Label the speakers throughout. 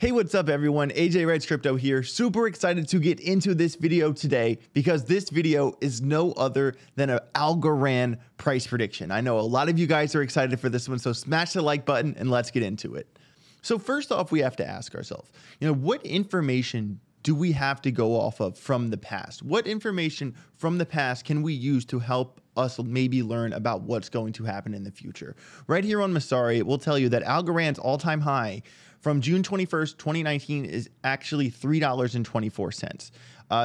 Speaker 1: Hey, what's up everyone? AJ Writes Crypto here. Super excited to get into this video today because this video is no other than an Algorand price prediction. I know a lot of you guys are excited for this one, so smash the like button and let's get into it. So first off, we have to ask ourselves, what information do we have to go off of from the past? What information from the past can we use to help us maybe learn about what's going to happen in the future? Right here on Masari, it will tell you that Algorand's all-time high from June 21st, 2019 is actually $3.24.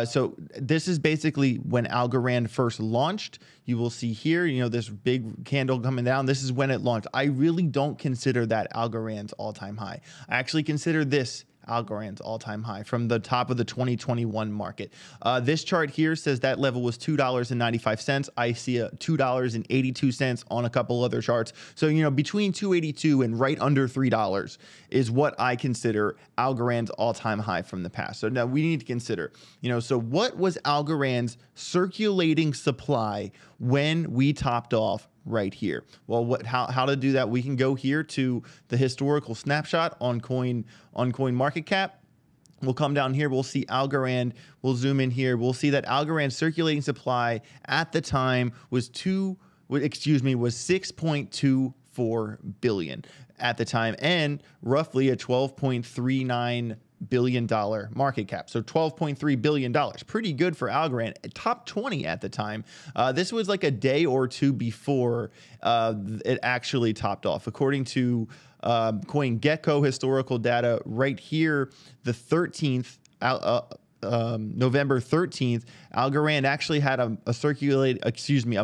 Speaker 1: So this is basically when Algorand first launched. You will see here, this big candle coming down. This is when it launched. I really don't consider that Algorand's all-time high. I actually consider this Algorand's all-time high from the top of the 2021 market. This chart here says that level was $2.95. I see a $2.82 on a couple other charts. So, between $2.82 and right under $3 is what I consider Algorand's all-time high from the past. So now we need to consider, so what was Algorand's circulating supply when we topped off right here? Well, how to do that? We can go here to the historical snapshot on CoinMarketCap. We'll come down here. We'll see Algorand. We'll zoom in here. We'll see that Algorand's circulating supply at the time was 6.24 billion at the time, and roughly a $12.39 billion market cap. So $12.3 billion, pretty good for Algorand, top 20 at the time. This was like a day or two before it actually topped off. According to CoinGecko historical data right here, the 13th, November 13th, Algorand actually had a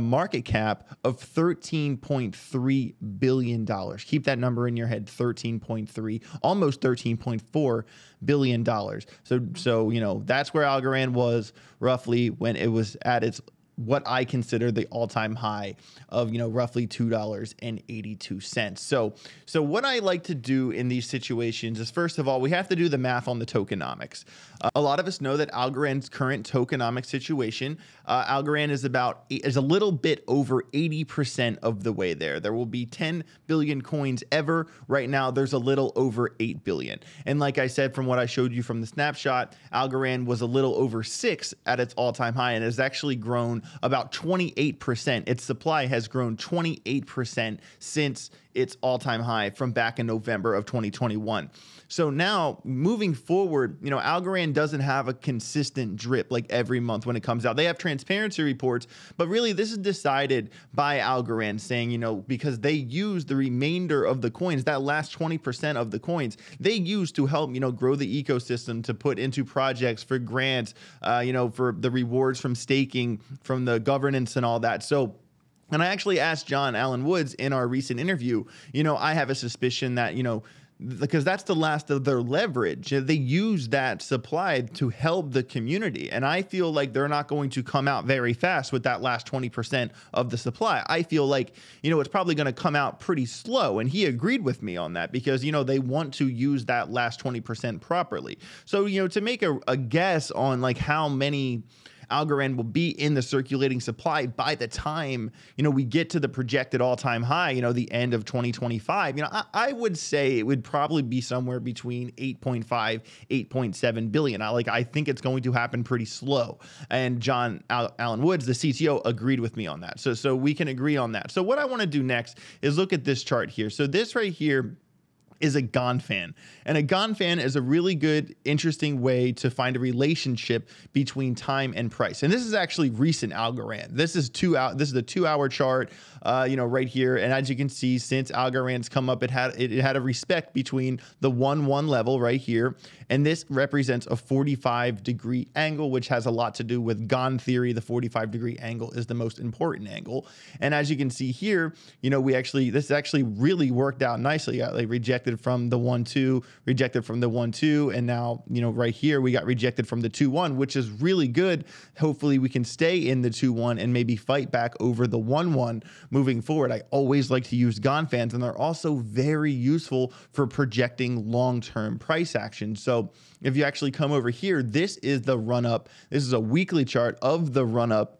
Speaker 1: market cap of $13.3 billion. Keep that number in your head, 13.3, almost $13.4 billion. So that's where Algorand was roughly when it was at its what I consider the all-time high of, roughly $2.82. So what I like to do in these situations is, first of all, we have to do the math on the tokenomics. A lot of us know that Algorand's current tokenomic situation, Algorand is a little bit over 80% of the way there. There will be 10 billion coins ever. Right now, there's a little over 8 billion. And like I said, from what I showed you from the snapshot, Algorand was a little over 6 at its all-time high and has actually grown about 28%. Its supply has grown 28% since its all-time high from back in November of 2021. So now moving forward, Algorand doesn't have a consistent drip like every month when it comes out. They have transparency reports, but really this is decided by Algorand saying, because they use the remainder of the coins, that last 20% of the coins, they use to help, grow the ecosystem, to put into projects for grants, for the rewards from staking, from the governance and all that. So, and I actually asked John Allen Woods in our recent interview, I have a suspicion that, because that's the last of their leverage. They use that supply to help the community. And I feel like they're not going to come out very fast with that last 20% of the supply. I feel like, it's probably going to come out pretty slow. And he agreed with me on that because, they want to use that last 20% properly. So, to make a guess on like how many Algorand will be in the circulating supply by the time, we get to the projected all-time high, the end of 2025, I would say it would probably be somewhere between 8.5, 8.7 billion. I think it's going to happen pretty slow. And John Allen Woods, the CTO, agreed with me on that. So we can agree on that. So what I want to do next is look at this chart here. So this right here is a GanFan. And a GanFan is a really good, interesting way to find a relationship between time and price. And this is actually recent Algorand. This is a 2-hour chart, right here. And as you can see, since Algorand's come up, it had a respect between the 1-1 level right here. And this represents a 45-degree angle, which has a lot to do with Gan theory. The 45-degree angle is the most important angle. And as you can see here, this actually really worked out nicely. Got rejected from the 1-2, rejected from the 1-2, and now, right here we got rejected from the 2-1, which is really good. Hopefully we can stay in the 2-1 and maybe fight back over the 1-1 moving forward. I always like to use GanFans, and they're also very useful for projecting long-term price action. So if you actually come over here, this is the run up. This is a weekly chart of the run up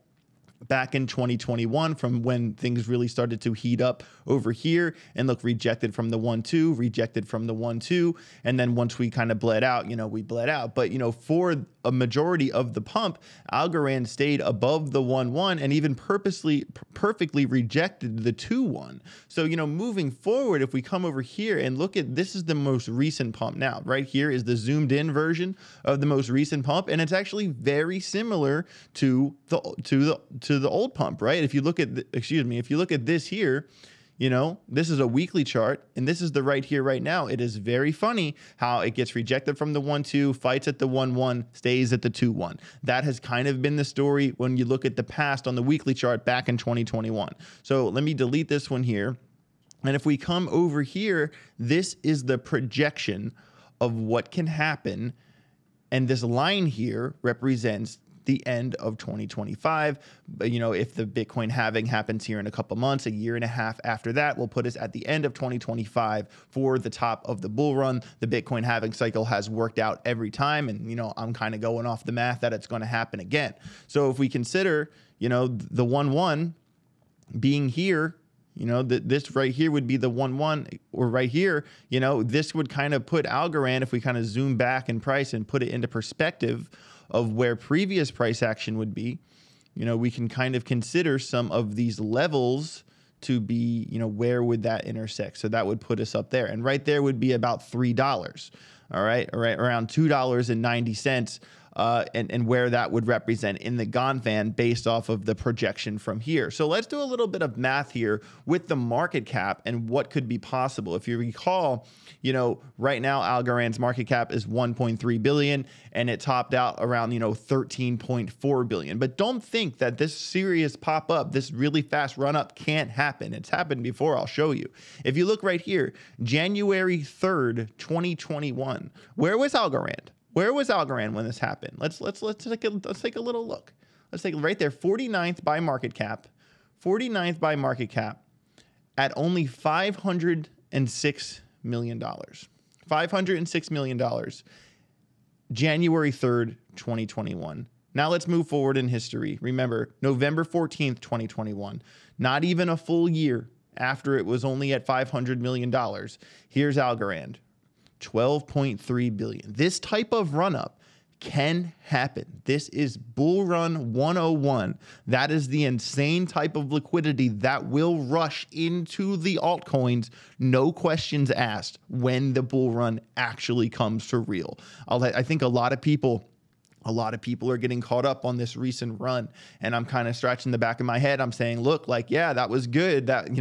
Speaker 1: back in 2021 from when things really started to heat up over here, and look, rejected from the 1-2, rejected from the 1-2. And then once we kind of bled out, we bled out. But, for a majority of the pump, Algorand stayed above the 1-1 and even perfectly rejected the 2-1. So, moving forward, if we come over here and look at, this is the most recent pump now, right here is the zoomed in version of the most recent pump. And it's actually very similar to the old pump, right? If you look at, if you look at this here, this is a weekly chart, and this is the right here, right now. It is very funny how it gets rejected from the 1-2, fights at the 1-1, stays at the 2-1. That has kind of been the story when you look at the past on the weekly chart back in 2021. So let me delete this one here. And if we come over here, this is the projection of what can happen. And this line here represents the end of 2025. But, if the Bitcoin halving happens here in a couple months, a year and a half after that, will put us at the end of 2025 for the top of the bull run. The Bitcoin halving cycle has worked out every time. And, I'm kind of going off the math that it's going to happen again. So if we consider, the 1-1 being here, this right here would be the 1-1, or right here, this would kind of put Algorand, if we kind of zoom back in price and put it into perspective of where previous price action would be, we can kind of consider some of these levels to be, where would that intersect? So that would put us up there. And right there would be about $3, all right, around $2.90. And where that would represent in the GanFan based off of the projection from here. So let's do a little bit of math here with the market cap and what could be possible. If you recall, right now Algorand's market cap is 1.3 billion, and it topped out around, 13.4 billion. But don't think that this serious pop up, this really fast run up can't happen. It's happened before. I'll show you. If you look right here, January 3rd, 2021, where was Algorand? Where was Algorand when this happened? Let's take a little look. Let's take right there, 49th by market cap, 49th by market cap at only $506 million. $506 million, January 3rd, 2021. Now let's move forward in history. Remember, November 14th, 2021, not even a full year after it was only at $500 million. Here's Algorand. 12.3 billion. This type of run up can happen. This is bull run 101. That is the insane type of liquidity that will rush into the altcoins, no questions asked, when the bull run actually comes for real. I think a lot of people are getting caught up on this recent run, and I'm kind of scratching the back of my head. I'm saying, look, yeah, that was good. That,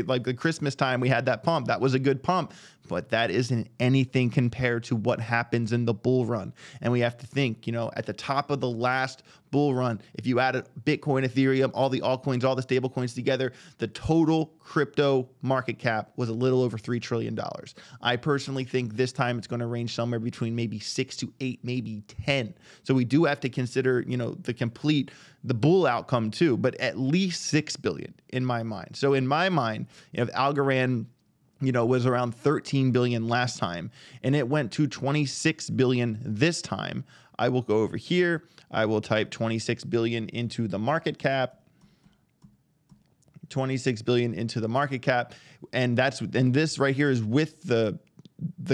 Speaker 1: like the Christmas time, we had that pump. That was a good pump, but that isn't anything compared to what happens in the bull run. And we have to think, at the top of the last bull run, if you added Bitcoin, Ethereum, all the altcoins, all the stable coins together, the total crypto market cap was a little over $3 trillion. I personally think this time it's going to range somewhere between maybe 6 to 8, maybe 10. So we do have to consider, the bull outcome too, but at least 6 billion in my mind. So in my mind, if Algorand, was around 13 billion last time, and it went to 26 billion this time, I will go over here. I will type 26 billion into the market cap. 26 billion into the market cap, and this right here is with the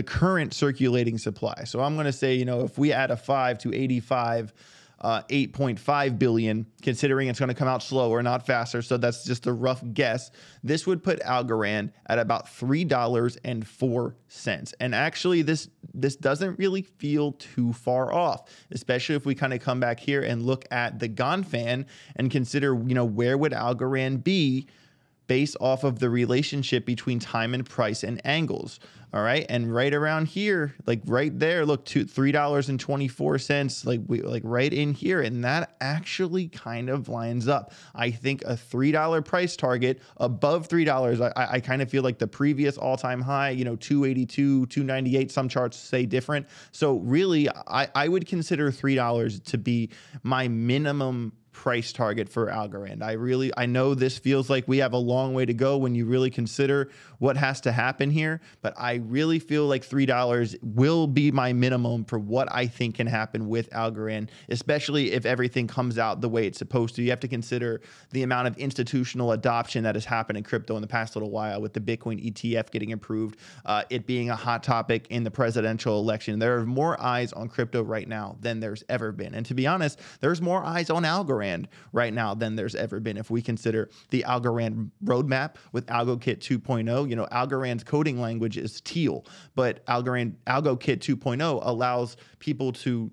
Speaker 1: current circulating supply. So I'm going to say, if we add a 5 to 85, 8.5 billion, considering it's going to come out slower, not faster. So that's just a rough guess. This would put Algorand at about $3.04. And actually this doesn't really feel too far off, especially if we kind of come back here and look at the GanFan and consider, where would Algorand be based off of the relationship between time and price and angles. All right. And right around here, right there, look, $3.24, like right in here. And that actually kind of lines up. I think a $3 price target above $3. I kind of feel like the previous all-time high, 282, 298, some charts say different. So really, I would consider $3 to be my minimum price target for Algorand. I know this feels like we have a long way to go when you really consider what has to happen here, but I really feel like $3 will be my minimum for what I think can happen with Algorand, especially if everything comes out the way it's supposed to. You have to consider the amount of institutional adoption that has happened in crypto in the past little while with the Bitcoin ETF getting approved, it being a hot topic in the presidential election. There are more eyes on crypto right now than there's ever been. And to be honest, there's more eyes on Algorand right now than there's ever been. If we consider the Algorand roadmap with AlgoKit 2.0, you know, Algorand's coding language is Teal, but AlgoKit 2.0 allows people to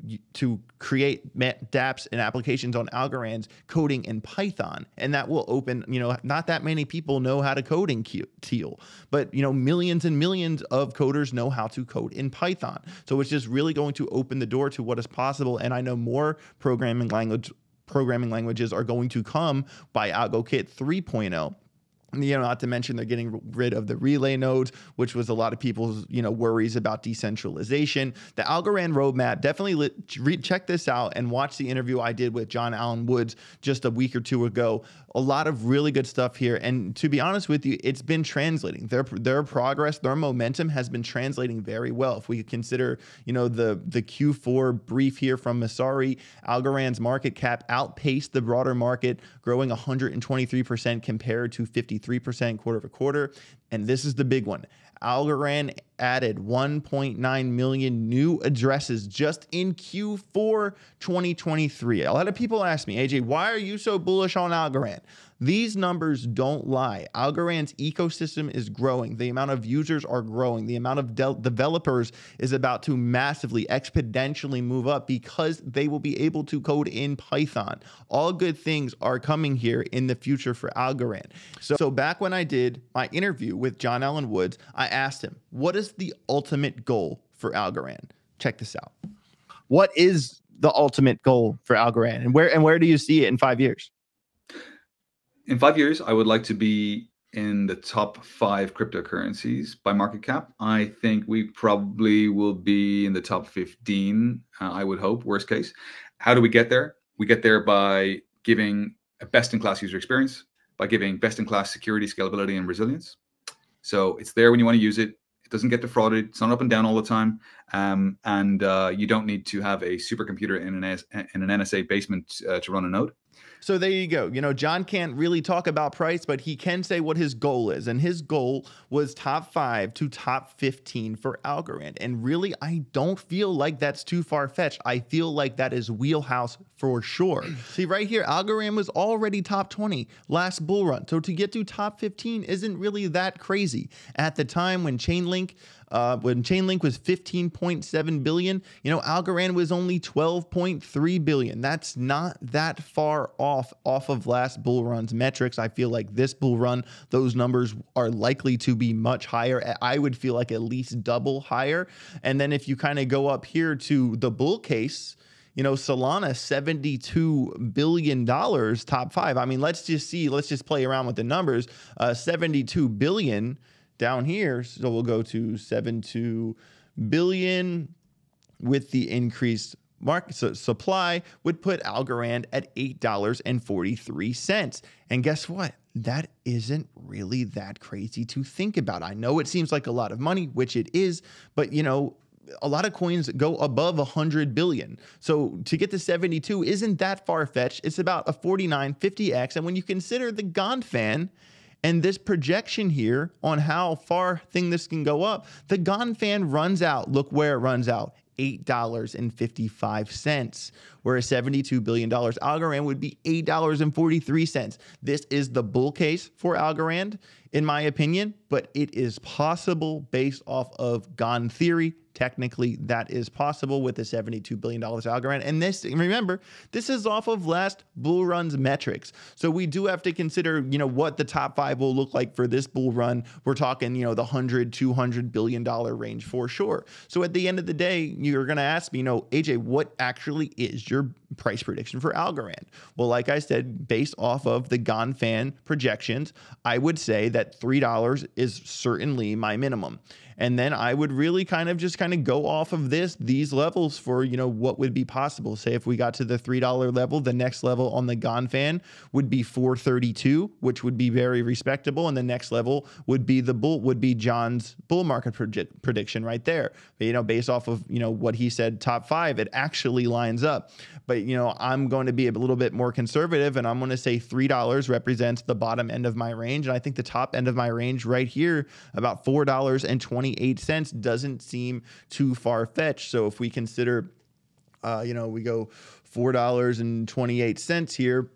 Speaker 1: create dApps and applications on Algorand's coding in Python. And that will open, you know, not that many people know how to code in Teal, but, you know, millions and millions of coders know how to code in Python. So it's just really going to open the door to what is possible. And I know more programming languages are going to come by AlgoKit 3.0. You know, not to mention they're getting rid of the relay nodes, which was a lot of people's, you know, worries about decentralization. The Algorand roadmap, definitely check this out and watch the interview I did with John Allen Woods just a week or two ago. A lot of really good stuff here. And to be honest with you, it's been translating. Their progress, their momentum has been translating very well. If we consider, you know, the Q4 brief here from Masari, Algorand's market cap outpaced the broader market, growing 123% compared to 53% quarter over quarter. And this is the big one. Algorand added 1.9 million new addresses just in Q4 2023. A lot of people ask me, AJ, why are you so bullish on Algorand? These numbers don't lie. Algorand's ecosystem is growing. The amount of users are growing. The amount of developers is about to massively, exponentially move up because they will be able to code in Python. All good things are coming here in the future for Algorand. So back when I did my interview with John Allen Woods, I asked him, what is the ultimate goal for Algorand? Check this out. What is the ultimate goal for Algorand, and where do you see it in 5 years?
Speaker 2: In 5 years, I would like to be in the top 5 cryptocurrencies by market cap. I think we probably will be in the top 15, I would hope, worst case. How do we get there? We get there by giving a best-in-class user experience, by giving best-in-class security, scalability, and resilience. So it's there when you want to use it. It doesn't get defrauded. It's not up and down all the time. And you don't need to have a supercomputer in an NSA basement to run a node.
Speaker 1: So there you go. You know, John can't really talk about price, but he can say what his goal is. And his goal was top 5 to top 15 for Algorand. And really, I don't feel like that's too far-fetched. I feel like that is wheelhouse for sure. See, right here, Algorand was already top 20 last bull run. So to get to top 15 isn't really that crazy. At the time when Chainlink was 15.7 billion, you know, Algorand was only 12.3 billion. That's not that far off of last bull run's metrics. I feel like this bull run, those numbers are likely to be much higher. I would feel like at least double higher. And then if you kind of go up here to the bull case, you know, Solana, $72 billion, top 5. I mean, let's just play around with the numbers. 72 billion down here. So we'll go to 72 billion with the increased market supply would put Algorand at $8.43. And guess what? That isn't really that crazy to think about. I know it seems like a lot of money, which it is, but you know, a lot of coins go above 100 billion. So to get to 72 isn't that far-fetched. It's about a 49, 50x. And when you consider the GanFan and this projection here on how far this can go up, the GanFan runs out. Look where it runs out. $8.55, whereas $72 billion Algorand would be $8.43. This is the bull case for Algorand, in my opinion, but it is possible based off of Gan theory. Technically, that is possible with the $72 billion Algorand. And this, remember, this is off of last bull run's metrics. So we do have to consider, you know, what the top 5 will look like for this bull run. We're talking, you know, the $100, $200 billion range for sure. So at the end of the day, you're going to ask me, you know, AJ, what actually is your price prediction for Algorand? Well, like I said, based off of the GanFan projections, I would say that $3 is certainly my minimum. And then I would really kind of go off of these levels for, what would be possible. Say if we got to the $3 level, the next level on the GanFan would be 432, which would be very respectable. And the next level would be John's bull market prediction right there. But, based off of, what he said, top 5, it actually lines up. But, I'm going to be a little bit more conservative, and I'm going to say $3 represents the bottom end of my range. And I think the top end of my range right here, about $4.28, doesn't seem too far-fetched. So if we consider, we go $4.28 here,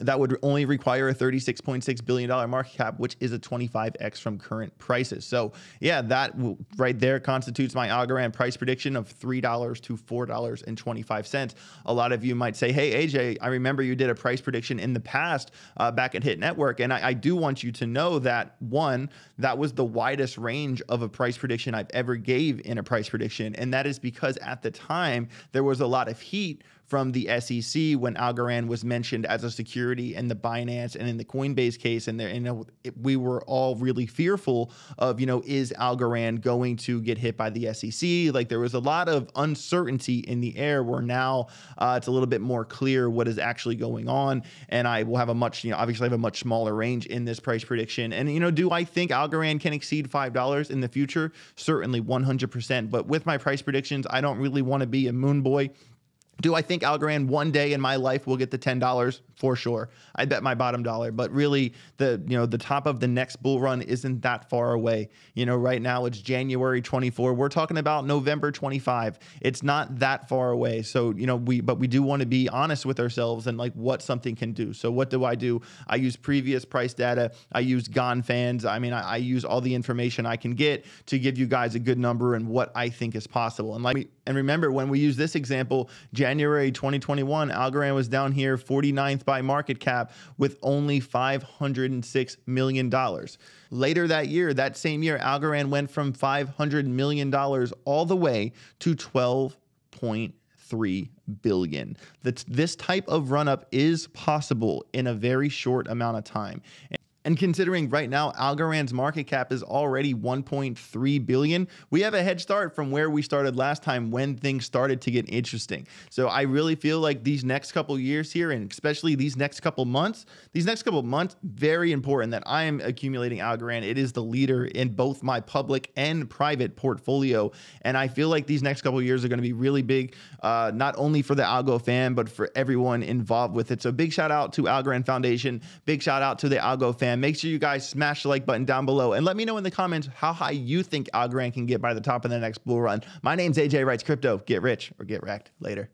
Speaker 1: that would only require a $36.6 billion market cap, which is a 25x from current prices. So yeah, that right there constitutes my Algorand price prediction of $3 to $4.25. A lot of you might say, hey, AJ, I remember you did a price prediction in the past back at Hit Network. And I do want you to know that, one, that was the widest range of a price prediction I've ever gave in a price prediction. And that is because at the time, there was a lot of heat from the SEC when Algorand was mentioned as a security in the Binance and in the Coinbase case. And we were all really fearful of, is Algorand going to get hit by the SEC? Like, there was a lot of uncertainty in the air, where now it's a little bit more clear what is actually going on. And I will have a much, obviously I have a much smaller range in this price prediction. And, do I think Algorand can exceed $5 in the future? Certainly 100%. But with my price predictions, I don't really want to be a moon boy. Do I think Algorand one day in my life will get to $10? For sure. I bet my bottom dollar, but really the top of the next bull run isn't that far away. Right now it's January 24. We're talking about November 25. It's not that far away. So, we do want to be honest with ourselves and like what something can do. So what do? I use previous price data. I use GanFans. I use all the information I can get to give you guys a good number and what I think is possible. And remember, when we use this example, January 2021, Algorand was down here 49th by market cap with only $506 million. Later that year, that same year, Algorand went from $500 million all the way to $12.3 billion. This type of run-up is possible in a very short amount of time. And considering right now Algorand's market cap is already $1.3 billion, we have a head start from where we started last time when things started to get interesting. So I really feel like these next couple years here, and especially these next couple months, very important that I am accumulating Algorand. It is the leader in both my public and private portfolio. And I feel like these next couple of years are going to be really big, not only for the Algo fan, but for everyone involved with it. So big shout out to Algorand Foundation. Big shout out to the Algo fan. Make sure you guys smash the like button down below and let me know in the comments how high you think Algorand can get by the top of the next bull run. My name's AJ Writes Crypto. Get rich or get wrecked. Later.